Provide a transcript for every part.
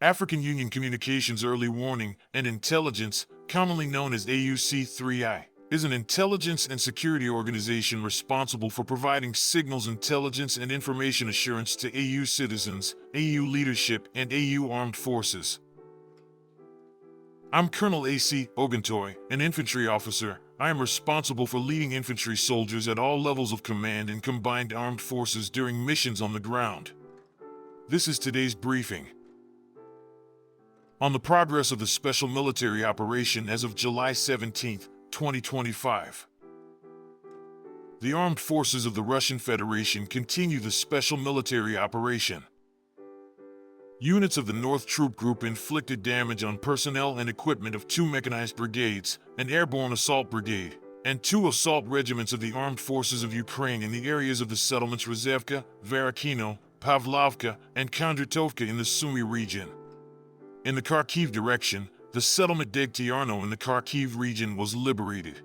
African Union Communications Early Warning and Intelligence, commonly known as AUC3I, is an intelligence and security organization responsible for providing signals intelligence and information assurance to AU citizens, AU leadership, and AU armed forces. I'm Colonel A.C. Oguntoye, an infantry officer. I am responsible for leading infantry soldiers at all levels of command in combined armed forces during missions on the ground. This is today's briefing. On the progress of the special military operation as of July 17, 2025. The armed forces of the Russian Federation continue the special military operation. Units of the North Troop Group inflicted damage on personnel and equipment of 2 mechanized brigades, an airborne assault brigade, and 2 assault regiments of the armed forces of Ukraine in the areas of the settlements Rzevka, Varakino, Pavlovka, and Kondratovka in the Sumy region. In the Kharkiv direction, the settlement Degtyarnoe in the Kharkiv region was liberated.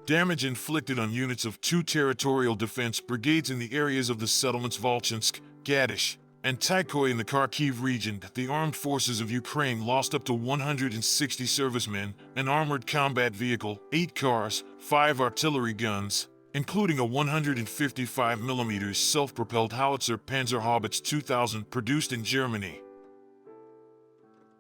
Damage inflicted on units of 2 territorial defense brigades in the areas of the settlements Volchansk, Gadish, and Tykoy in the Kharkiv region. The armed forces of Ukraine lost up to 160 servicemen, an armored combat vehicle, 8 cars, 5 artillery guns, including a 155mm self-propelled howitzer Panzerhaubitze 2000 produced in Germany.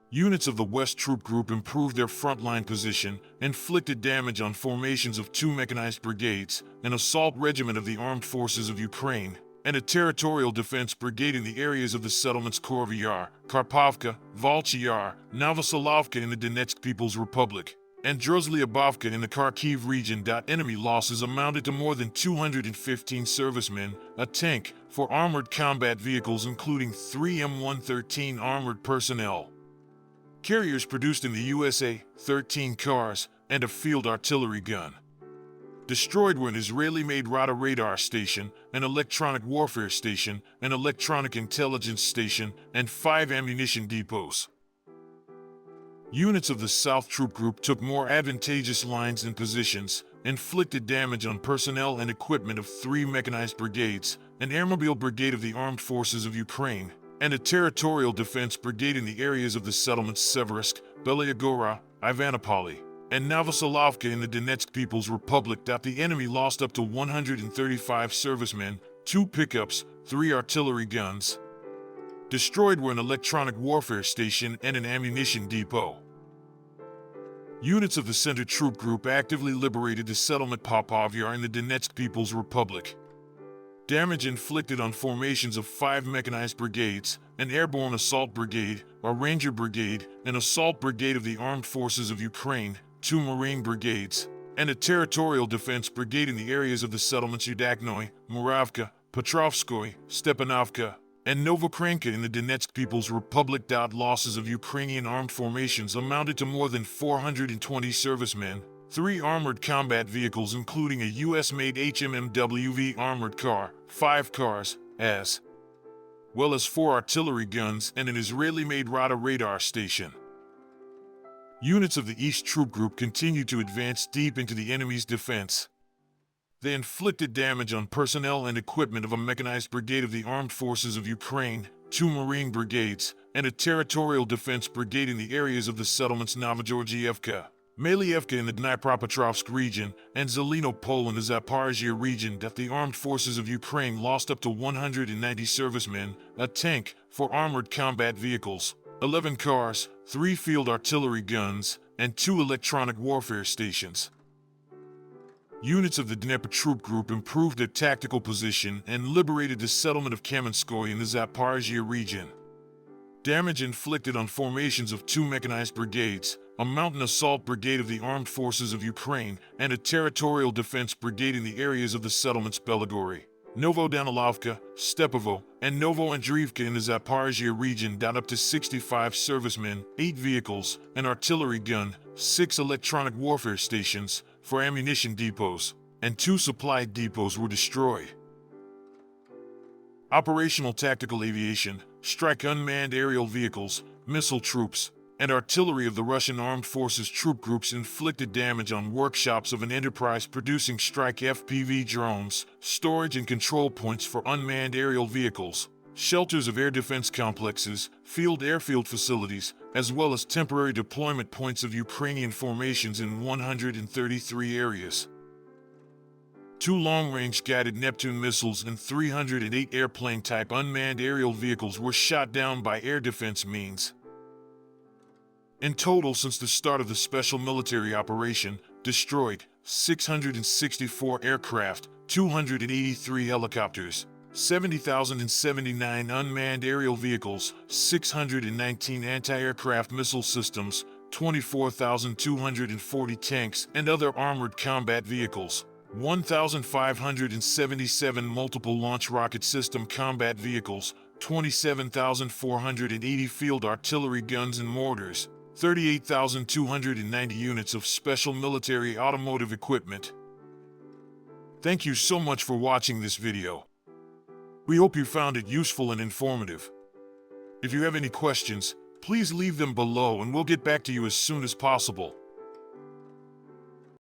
Units of the West Troop Group improved their frontline position, inflicted damage on formations of 2 mechanized brigades, an assault regiment of the armed forces of Ukraine, and a territorial defense brigade in the areas of the settlements Popov Yar, Karpovka, Volchy Yar, Novosolovka in the Donetsk People's Republic, and Drozlyabovka in the Kharkiv region. Enemy losses amounted to more than 215 servicemen, a tank, 4 armored combat vehicles including 3 M113 armored personnel, carriers produced in the USA, 13 cars, and a field artillery gun. Destroyed were an Israeli-made radar station, an electronic warfare station, an electronic intelligence station, and 5 ammunition depots. Units of the South Troop Group took more advantageous lines and positions, inflicted damage on personnel and equipment of 3 mechanized brigades, an airmobile brigade of the armed forces of Ukraine, and a territorial defense brigade in the areas of the settlements Seversky, Belyagora, Ivanopoli, and Novosolovka in the Donetsk People's Republic. The enemy lost up to 135 servicemen, 2 pickups, 3 artillery guns. Destroyed were an electronic warfare station and an ammunition depot. Units of the Center Troop Group actively liberated the settlement Popov Yar in the Donetsk People's Republic. Damage inflicted on formations of 5 mechanized brigades, an airborne assault brigade, a ranger brigade, an assault brigade of the armed forces of Ukraine, 2 marine brigades, and a territorial defense brigade in the areas of the settlements Degtyarnoe, Muravka, Petrovskoye, Stepanovka, and Novokranka in the Donetsk People's Republic. Losses of Ukrainian armed formations amounted to more than 420 servicemen, 3 armored combat vehicles including a US-made HMMWV armored car, 5 cars, as well as 4 artillery guns and an Israeli-made radar station. Units of the East Troop Group continued to advance deep into the enemy's defense. They inflicted damage on personnel and equipment of a mechanized brigade of the armed forces of Ukraine, 2 marine brigades, and a territorial defense brigade in the areas of the settlements Novogeorgievka, Malievka in the Dnipropetrovsk region, and Zelenopol in the Zaporizhzhia region. The armed forces of Ukraine lost up to 190 servicemen, a tank, 4 armored combat vehicles, 11 cars, 3 field artillery guns, and 2 electronic warfare stations. Units of the Dnipro Troop Group improved their tactical position and liberated the settlement of Kamenskoye in the Zaporizhzhia region. Damage inflicted on formations of 2 mechanized brigades, a mountain assault brigade of the armed forces of Ukraine, and a territorial defense brigade in the areas of the settlements Belagori, Novodanilovka, Stepovo, and Novoandriivka in the Zaporizhzhia region. Up to 65 servicemen, 8 vehicles, an artillery gun, 6 electronic warfare stations, 4 ammunition depots, and 2 supply depots were destroyed. Operational tactical aviation, strike unmanned aerial vehicles, missile troops, and artillery of the Russian Armed Forces troop groups inflicted damage on workshops of an enterprise producing strike FPV drones, storage and control points for unmanned aerial vehicles, shelters of air defense complexes, field airfield facilities, as well as temporary deployment points of Ukrainian formations in 133 areas. 2 long-range guided Neptune missiles and 308 airplane-type unmanned aerial vehicles were shot down by air defense means. In total, since the start of the special military operation, destroyed 664 aircraft, 283 helicopters, 70,079 unmanned aerial vehicles, 619 anti-aircraft missile systems, 24,240 tanks and other armored combat vehicles, 1,577 multiple launch rocket system combat vehicles, 27,480 field artillery guns and mortars, 38,290 units of special military automotive equipment. Thank you so much for watching this video. We hope you found it useful and informative. If you have any questions, please leave them below and we'll get back to you as soon as possible.